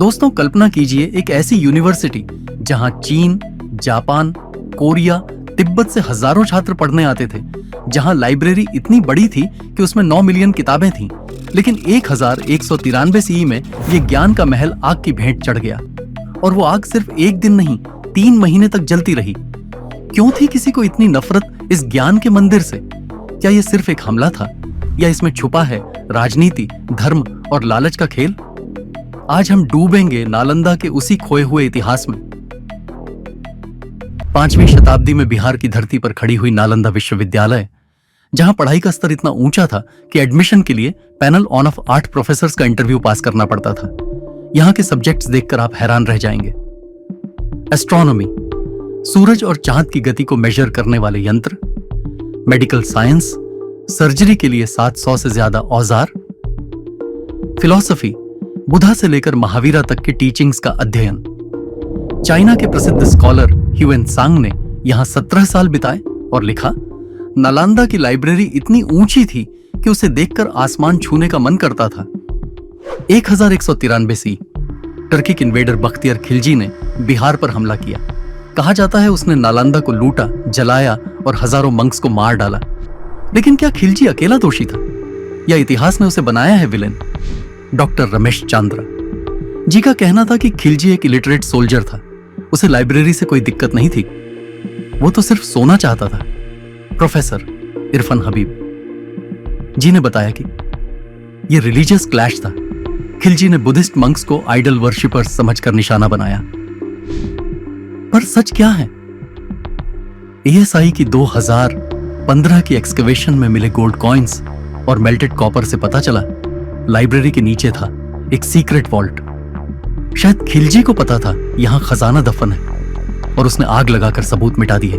दोस्तों, कल्पना कीजिए एक ऐसी यूनिवर्सिटी जहां चीन, जापान, कोरिया, तिब्बत से हजारों छात्र पढ़ने आते थे, जहां लाइब्रेरी इतनी बड़ी थी कि उसमें 9 मिलियन किताबें थीं, लेकिन 1193 सीई में ये ज्ञान का महल आग की भेंट चढ़ गया। और वो आग सिर्फ एक दिन नहीं, 3 महीने तक जलती रही। क्यों थी किसी को इतनी नफरत इस ज्ञान के मंदिर से? क्या ये सिर्फ एक हमला था, या इसमें छुपा है राजनीति, धर्म और लालच का खेल? आज हम डूबेंगे नालंदा के उसी खोए हुए इतिहास में। 5वीं शताब्दी में बिहार की धरती पर खड़ी हुई नालंदा विश्वविद्यालय, जहां पढ़ाई का स्तर इतना ऊंचा था कि एडमिशन के लिए पैनल ऑन ऑफ 8 प्रोफेसर्स का इंटरव्यू पास करना पड़ता था। यहां के सब्जेक्ट्स देखकर आप हैरान रह जाएंगे। एस्ट्रोनॉमी, सूरज और चांद की गति को मेजर करने वाले यंत्र, मेडिकल साइंस, सर्जरी के लिए 700 से ज्यादा औजार, फिलॉसफी, बुद्धा से लेकर महावीरा तक की टीचिंग्स का अध्ययन। चाइना के प्रसिद्ध स्कॉलर ह्यूएन सांग ने यहां 17 साल बिताए और लिखा, नालंदा की लाइब्रेरी इतनी ऊंची थी कि उसे देखकर आसमान छूने का मन करता था। 1193 सी टर्किक इन्वेडर बख्तियार खिलजी ने बिहार पर हमला किया। कहा जाता है उसने नालंदा को लूटा, जलाया और हजारों मंक्स को मार डाला। लेकिन क्या खिलजी अकेला दोषी था, या इतिहास ने उसे बनाया है विलेन? डॉक्टर रमेश चांद्रा जी का कहना था कि खिलजी एक इलिटरेट सोल्जर था, उसे लाइब्रेरी से कोई दिक्कत नहीं थी, वो तो सिर्फ सोना चाहता था। प्रोफेसर इरफान हबीब जी ने बताया कि यह रिलीजियस क्लैश था। खिलजी ने बुद्धिस्ट मंक्स को आइडल वर्शिपर्स समझकर निशाना बनाया। पर सच क्या है? एएसआई की 2015 की एक्सकवेशन में मिले गोल्ड कॉइन्स और मेल्टेड कॉपर से पता चला लाइब्रेरी के नीचे था एक सीक्रेट वॉल्ट। शायद खिलजी को पता था यहां खजाना दफन है और उसने आग लगाकर सबूत मिटा दिए।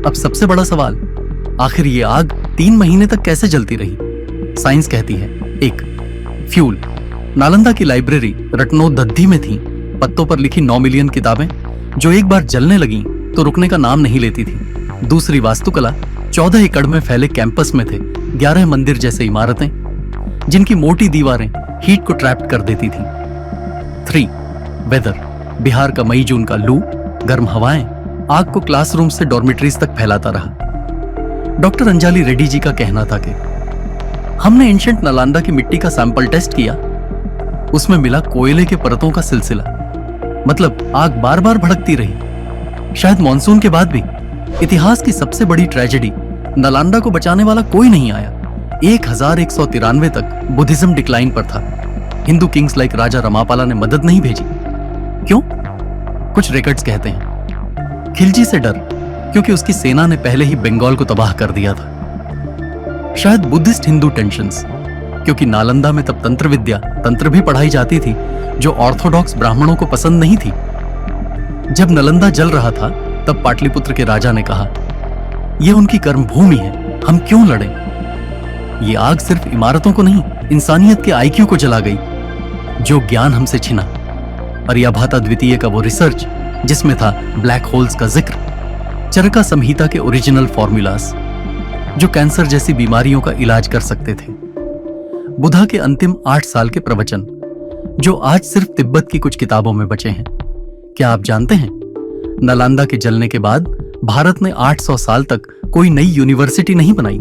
अब सबसे बड़ा सवाल, आखिर ये आग 3 महीने तक कैसे जलती रही? साइंस कहती है, 1. फ्यूल। नालंदा की लाइब्रेरी रत्नोदधि में थी, पत्तों पर लिखी 9 मिलियन किताबें जो एक बार जलने लगी तो रुकने का नाम नहीं लेती थी। दूसरी, वास्तुकला। 14 एकड़ में फैले कैंपस में थे 11 मंदिर जैसे इमारतें, जिनकी मोटी दीवारें हीट को ट्रैप कर देती थी। 3. वेदर। बिहार का मई जून का लू, गर्म हवाएं, आग को क्लासरूम से डॉर्मिटरीज तक फैलाता रहा। डॉक्टर अंजाली रेड्डी जी का कहना था कि हमने एंशिएंट नालंदा की मिट्टी का सैंपल टेस्ट किया, उसमें मिला कोयले के परतों का सिलसिला। मतलब आग बार बार भड़कती रही, शायद मॉनसून के बाद भी। इतिहास की सबसे बड़ी ट्रेजेडी, नालंदा को बचाने वाला कोई नहीं आया। 1193 तक बुद्धिज्म डिक्लाइन पर था। हिंदू किंग्स लाइक राजा रमापाला ने मदद नहीं भेजी। क्यों? कुछ रिकॉर्ड्स कहते हैं खिलजी से डर, क्योंकि उसकी सेना ने पहले ही बंगाल को तबाह कर दिया था। शायद बुद्धिस्ट हिंदू टेंशंस, क्योंकि नालंदा में तब तंत्र भी पढ़ाई जाती थी जो ऑर्थोडॉक्स ब्राह्मणों को पसंद नहीं थी। जब नालंदा जल रहा था तब पाटलिपुत्र के राजा ने कहा, यह उनकी कर्मभूमि है, हम क्यों लड़ें? ये आग सिर्फ इमारतों को नहीं, इंसानियत के आईक्यू को जला गई, जो ज्ञान हमसे छिना। आर्यभट्ट द्वितीय का वो रिसर्च जिसमें था ब्लैक होल्स का जिक्र, चरका संहिता के ओरिजिनल फॉर्मूलास जो कैंसर जैसी बीमारियों का इलाज कर सकते थे, बुद्धा के अंतिम 8 साल के प्रवचन जो आज सिर्फ तिब्बत की कुछ किताबों में बचे हैं। क्या आप जानते हैं, नालंदा के जलने के बाद भारत ने 800 साल तक कोई नई यूनिवर्सिटी नहीं बनाई।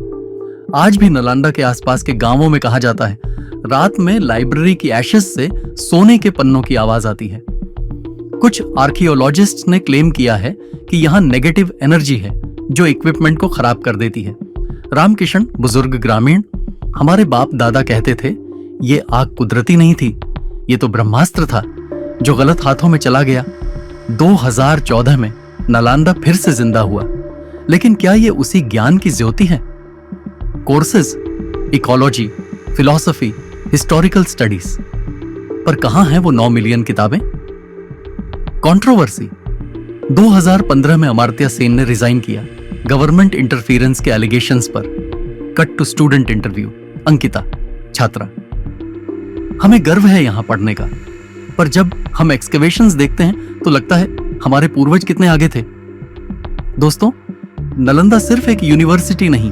आज भी नालंदा के आसपास के गांवों में कहा जाता है, रात में लाइब्रेरी की एशेस से सोने के पन्नों की आवाज आती है। कुछ आर्कियोलॉजिस्ट्स ने क्लेम किया है कि यहां नेगेटिव एनर्जी है जो इक्विपमेंट को खराब कर देती है। रामकिशन, बुजुर्ग ग्रामीण, हमारे बाप दादा कहते थे, ये आग कुदरती नहीं थी, ये तो ब्रह्मास्त्र था जो गलत हाथों में चला गया। 2014 में नालंदा फिर से जिंदा हुआ, लेकिन क्या ये उसी ज्ञान की ज्योति है? Courses, ecology, philosophy, historical studies, पर कहां हैं वो 9 मिलियन किताबें? कंट्रोवर्सी। 2015 में अमर्त्य सेन ने रिजाइन किया गवर्नमेंट इंटरफेरेंस के एलिगेशंस पर। Cut to student interview. Ankita, छात्रा, हमें गर्व है यहां पढ़ने का, पर जब हम एक्सकवेशंस देखते हैं तो लगता है हमारे पूर्वज कितने आगे थे। दोस्तों, नालंदा सिर्फ एक यूनिवर्सिटी नहीं,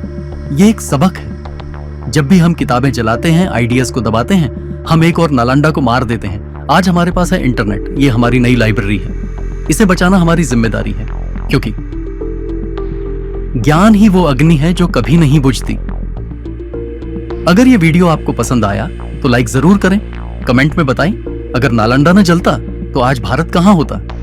ये एक सबक है। जब भी हम किताबें जलाते हैं, आइडियाज को दबाते हैं, हम एक और नालंदा को मार देते हैं। आज हमारे पास है इंटरनेट, ये हमारी नई लाइब्रेरी है। इसे बचाना हमारी जिम्मेदारी है, क्योंकि ज्ञान ही वो अग्नि है जो कभी नहीं बुझती। अगर ये वीडियो आपको पसंद आया तो लाइक जरूर करें, कमेंट में बताएं। अगर नालंदा न जलता तो आज भारत कहां होता।